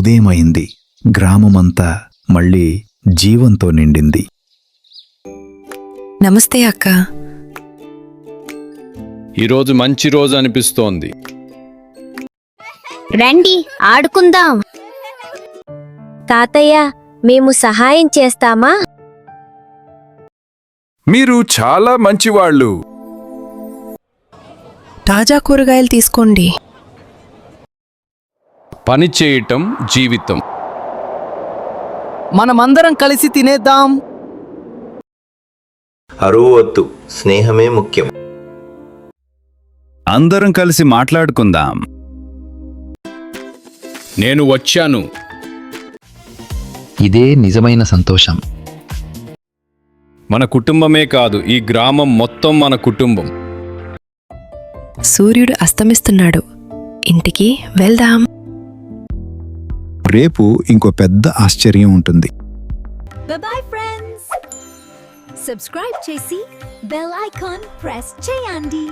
ఉదయమైంది. గ్రామమంతా మళ్ళీ జీవంతో నిండింది. నమస్తే అక్క. ఈరోజు మంచి రోజు అనిపిస్తోంది. రండి ఆడుకుందాం. తాతయ్య, మేము సహాయం చేస్తామా? మీరు చాలా మంచివాళ్ళు. తాజా కూరగాయలు తీసుకోండి. పని చేయటం జీవితం. మనమందరం కలిసి తినేద్దాం. అరువు వద్దు, స్నేహమే ముఖ్యం. అందరం కలిసి మాట్లాడుకుందాం. నేను వచ్చాను. ఇదే నిజమైన సంతోషం. మన కుటుంబమే కాదు, ఈ గ్రామం మొత్తం మన కుటుంబం. సూర్యుడు అస్తమిస్తున్నాడు. ఇంటికి వెళ్దాం. రేపు ఇంకో పెద్ద ఆశ్చర్యం ఉంటుంది. Bye friends. Subscribe చేసి bell icon press చేయండి.